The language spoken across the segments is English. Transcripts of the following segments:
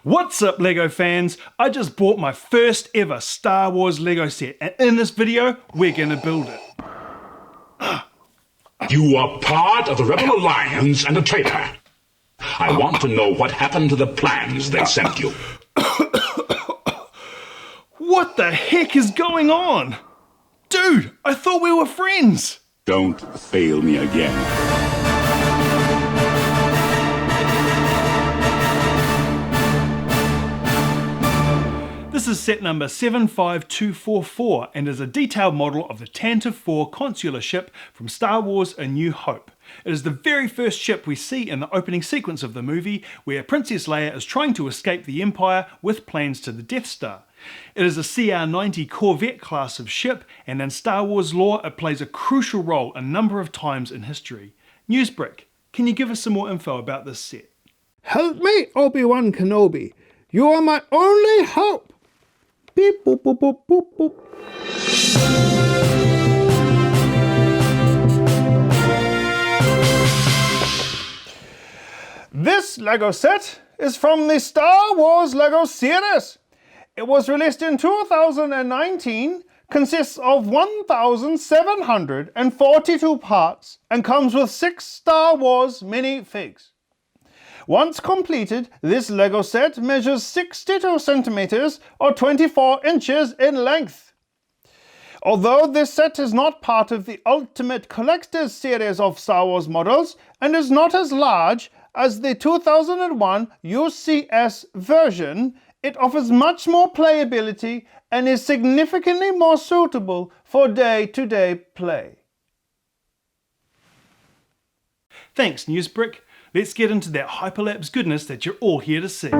What's up LEGO fans? I just bought my first ever Star Wars LEGO set and in this video we're gonna build it. You are part of the Rebel Alliance and a traitor. I want to know what happened to the plans they sent you. What the heck is going on? Dude, I thought we were friends. Don't fail me again. This is set number 75244 and is a detailed model of the Tantive IV consular ship from Star Wars A New Hope. It is the very first ship we see in the opening sequence of the movie, where Princess Leia is trying to escape the Empire with plans to the Death Star. It is a CR-90 Corvette class of ship, and in Star Wars lore it plays a crucial role a number of times in history. Newsbrick, can you give us some more info about this set? Help me, Obi-Wan Kenobi. You are my only hope. Beep boop boop boop boop boop. This LEGO set is from the Star Wars LEGO series. It was released in 2019, consists of 1,742 parts and comes with 6 Star Wars minifigs. Once completed, this LEGO set measures 62 centimeters or 24 inches in length. Although this set is not part of the Ultimate Collector's series of Star Wars models and is not as large as the 2001 UCS version, it offers much more playability and is significantly more suitable for day-to-day play. Thanks Newsbrick. Let's get into that hyperlapse goodness that you're all here to see.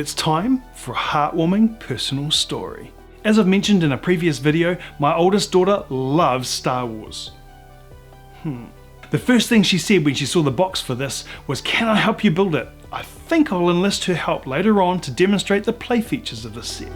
it's time for a heartwarming personal story. As I've mentioned in a previous video, my oldest daughter loves Star Wars. The first thing she said when she saw the box for this was, "Can I help you build it? I think I'll enlist her help later on to demonstrate the play features of the set."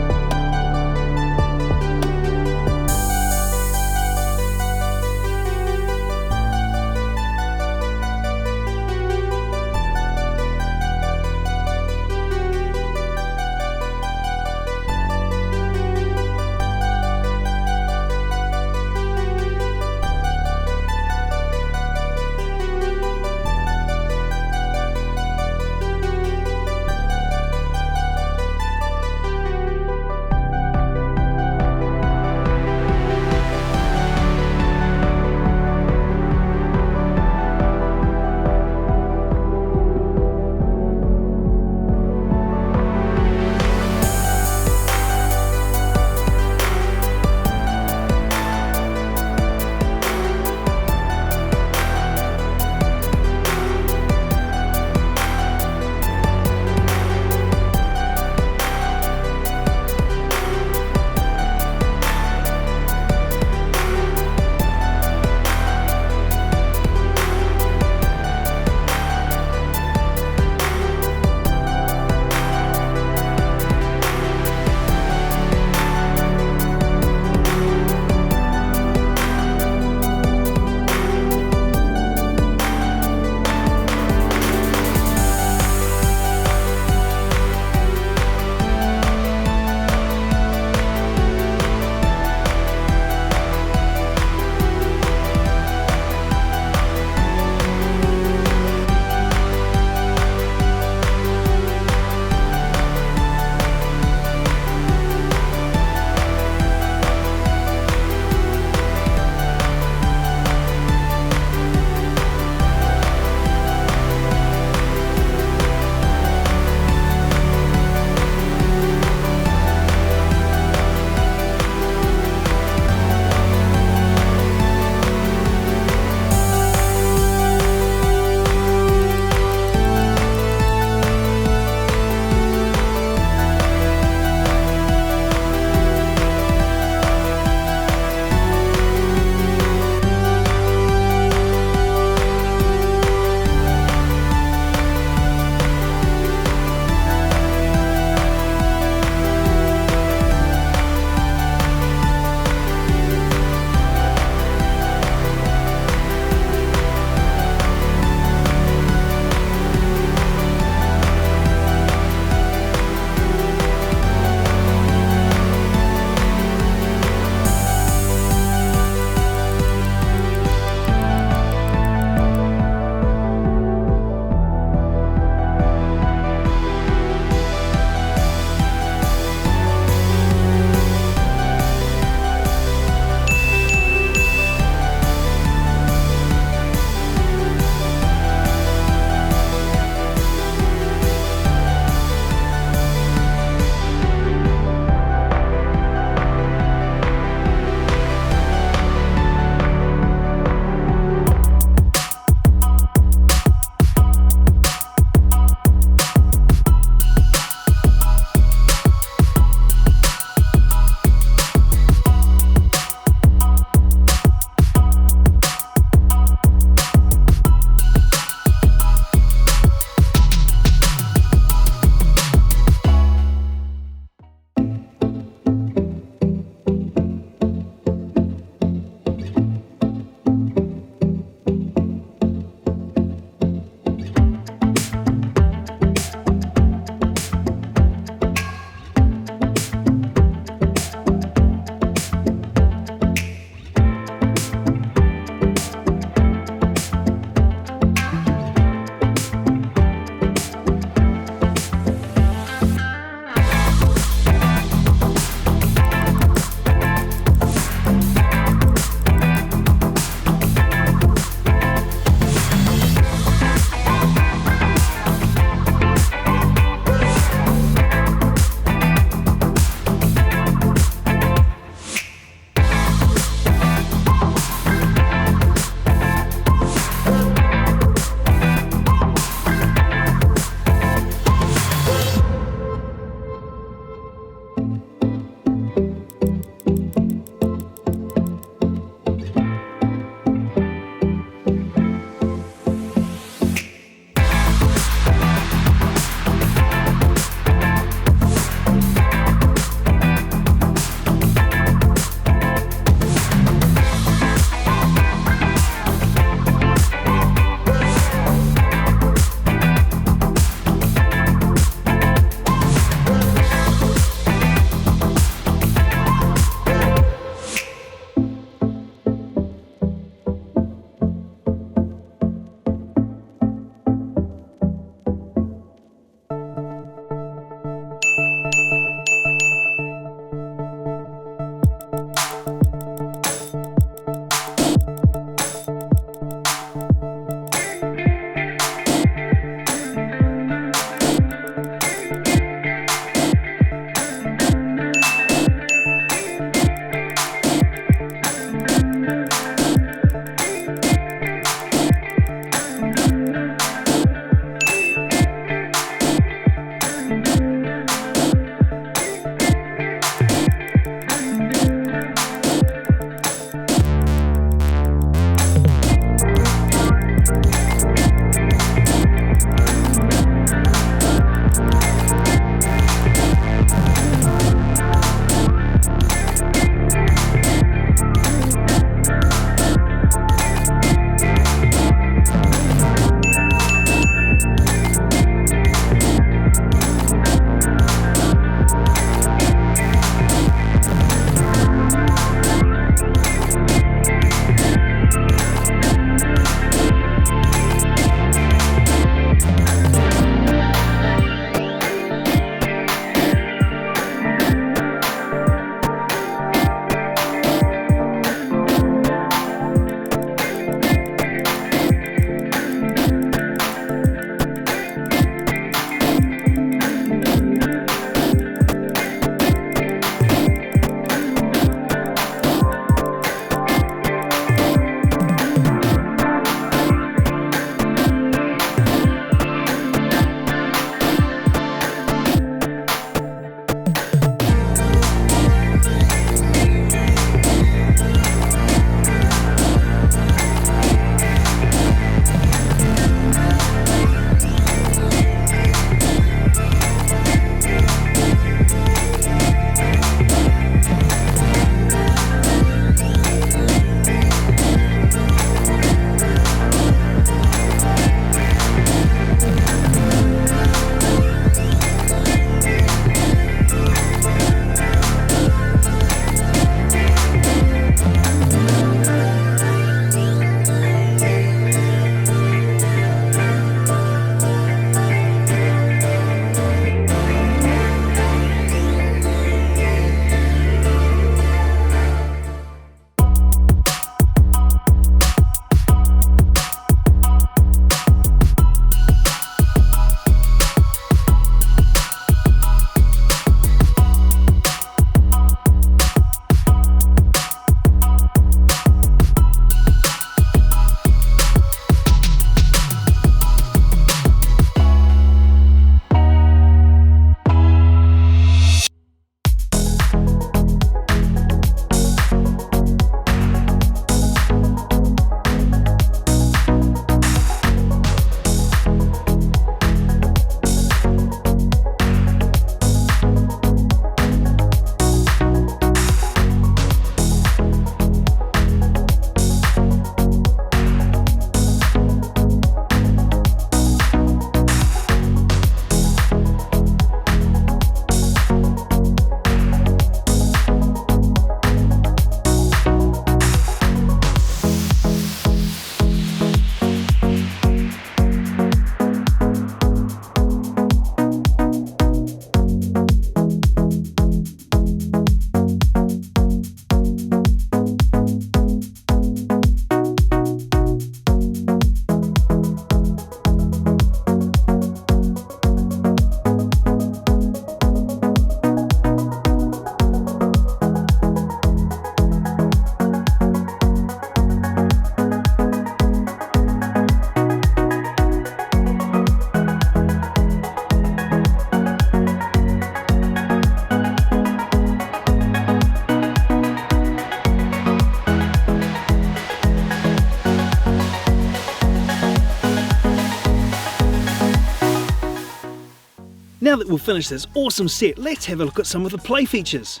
that we've finished this awesome set, let's have a look at some of the play features.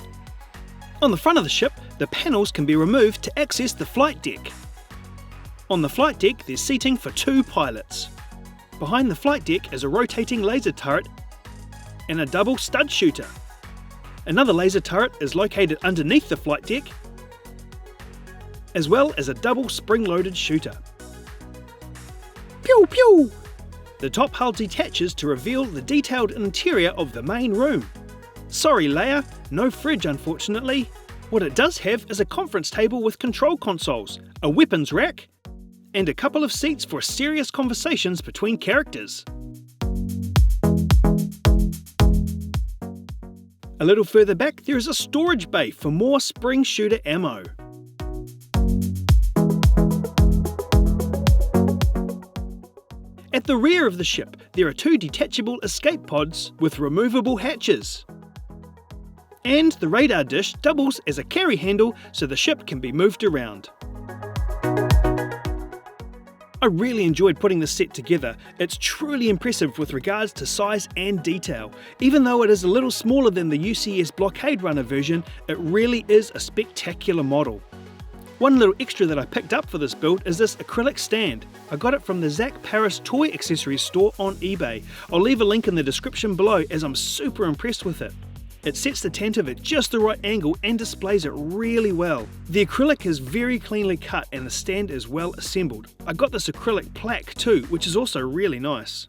On the front of the ship, the panels can be removed to access the flight deck. On the flight deck, there's seating for 2 pilots. Behind the flight deck is a rotating laser turret and a double stud shooter. Another laser turret is located underneath the flight deck, as well as a double spring-loaded shooter. Pew pew! The top hull detaches to reveal the detailed interior of the main room. Sorry Leia, no fridge unfortunately. What it does have is a conference table with control consoles, a weapons rack, and a couple of seats for serious conversations between characters. A little further back there is a storage bay for more spring shooter ammo. At the rear of the ship there are 2 detachable escape pods with removable hatches. And the radar dish doubles as a carry handle so the ship can be moved around. I really enjoyed putting this set together. It's truly impressive with regards to size and detail. Even though it is a little smaller than the UCS Blockade Runner version, it really is a spectacular model. One little extra that I picked up for this build is this acrylic stand. I got it from the Zach Paris toy accessories store on eBay. I'll leave a link in the description below as I'm super impressed with it. It sets the Tantive at just the right angle and displays it really well. The acrylic is very cleanly cut and the stand is well assembled. I got this acrylic plaque too, which is also really nice.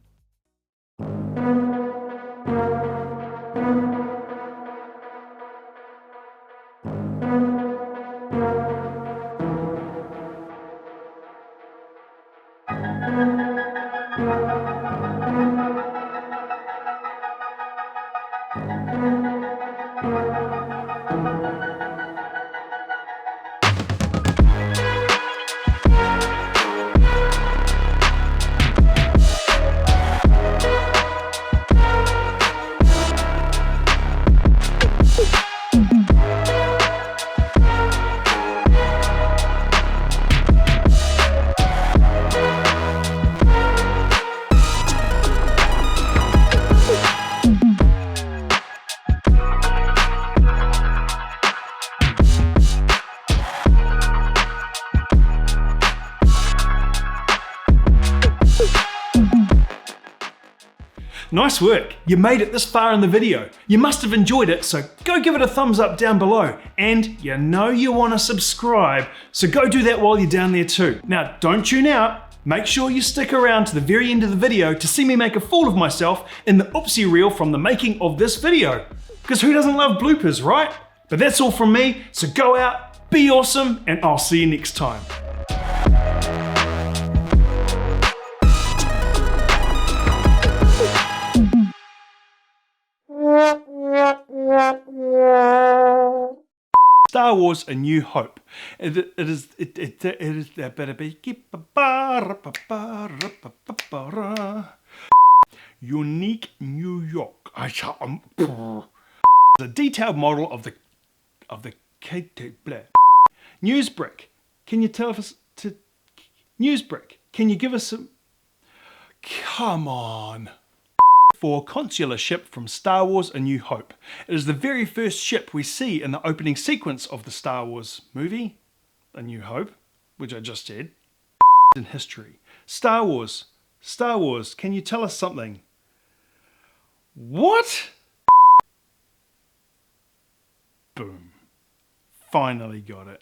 Nice work! You made it this far in the video. You must have enjoyed it, so go give it a thumbs up down below. And you know you want to subscribe, so go do that while you're down there too. Now don't tune out. Make sure you stick around to the very end of the video to see me make a fool of myself in the Oopsie reel from the making of this video. Because who doesn't love bloopers, right? But that's all from me, so go out, be awesome, and I'll see you next time. Star Wars A New Hope. It is unique New York. A detailed model of the Newsbrick. Can you tell us to Newsbrick? Can you give us some? Come on. For consular ship from Star Wars A New Hope. It is the very first ship we see in the opening sequence of the Star Wars movie, A New Hope, which I just said. In history. Star Wars, can you tell us something? What? Boom. Finally got it.